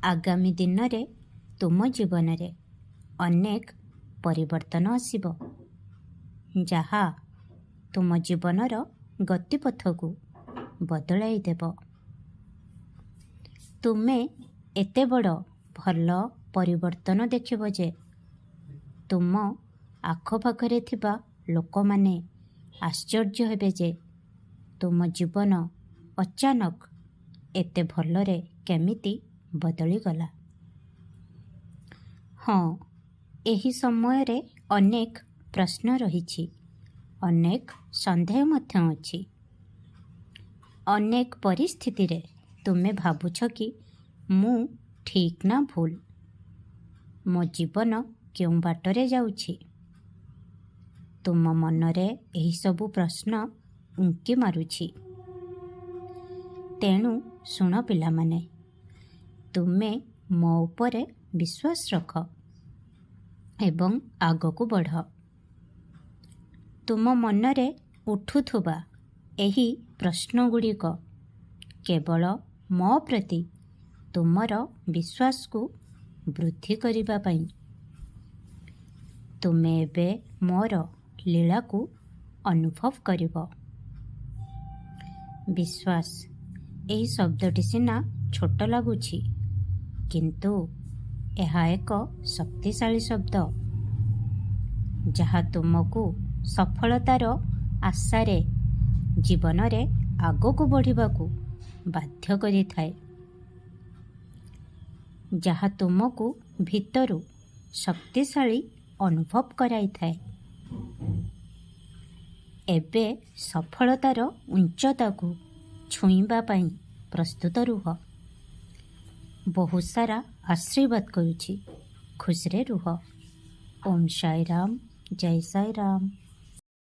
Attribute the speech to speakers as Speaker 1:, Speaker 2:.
Speaker 1: ଆଗାମୀ ଦିନରେ ତୁମ ଜୀବନରେ ଅନେକ ପରିବର୍ତ୍ତନ ଆସିବ, ଯାହା ତୁମ ଜୀବନର ଗତିପଥକୁ ବଦଳାଇ ଦେବ। ତୁମେ ଏତେ ବଡ଼ ଭଲ ପରିବର୍ତ୍ତନ ଦେଖିବ ଯେ ତୁମ ଆଖପାଖରେ ଥିବା ଲୋକମାନେ ଆଶ୍ଚର୍ଯ୍ୟ ହେବେ ଯେ ତୁମ ଜୀବନ ଅଚାନକ ଏତେ ଭଲରେ କେମିତି ବଦଳିଗଲା। ହଁ, ଏହି ସମୟରେ ଅନେକ ପ୍ରଶ୍ନ ରହିଛି, ଅନେକ ସନ୍ଦେହ ମଧ୍ୟ ଅଛି। ଅନେକ ପରିସ୍ଥିତିରେ ତୁମେ ଭାବୁଛ କି ମୁଁ ଠିକ୍ ନା ଭୁଲ, ମୋ ଜୀବନ କେଉଁ ବାଟରେ ଯାଉଛି। ତୁମ ମନରେ ଏହିସବୁ ପ୍ରଶ୍ନ ଉଙ୍କି ମାରୁଛି। ତେଣୁ ଶୁଣ ପିଲାମାନେ, ତୁମେ ମୋ ଉପରେ ବିଶ୍ୱାସ ରଖ ଏବଂ ଆଗକୁ ବଢ଼। ତୁମ ମନରେ ଉଠୁଥିବା ଏହି ପ୍ରଶ୍ନଗୁଡ଼ିକ କେବଳ ମୋ ପ୍ରତି ତୁମର ବିଶ୍ୱାସକୁ ବୃଦ୍ଧି କରିବା ପାଇଁ। ତୁମେ ଏବେ ମୋର ଲୀଳାକୁ ଅନୁଭବ କରିବ। ବିଶ୍ୱାସ, ଏହି ଶବ୍ଦଟି ସିନା ଛୋଟ ଲାଗୁଛି, କିନ୍ତୁ ଏହା ଏକ ଶକ୍ତିଶାଳୀ ଶବ୍ଦ, ଯାହା ତୁମକୁ ସଫଳତାର ଆଶାରେ ଜୀବନରେ ଆଗକୁ ବଢ଼ିବାକୁ ବାଧ୍ୟ କରିଥାଏ, ଯାହା ତୁମକୁ ଭିତରୁ ଶକ୍ତିଶାଳୀ ଅନୁଭବ କରାଇଥାଏ। ଏବେ ସଫଳତାର ଉଚ୍ଚତାକୁ ଛୁଇଁବା ପାଇଁ ପ୍ରସ୍ତୁତ ରୁହ। ବହୁତ ସାରା ଆଶୀର୍ବାଦ କରୁଛି। ଖୁସିରେ ରୁହ। ଓମ୍ ସାଇ ରାମ, ଜୟ ସାଇ ରାମ।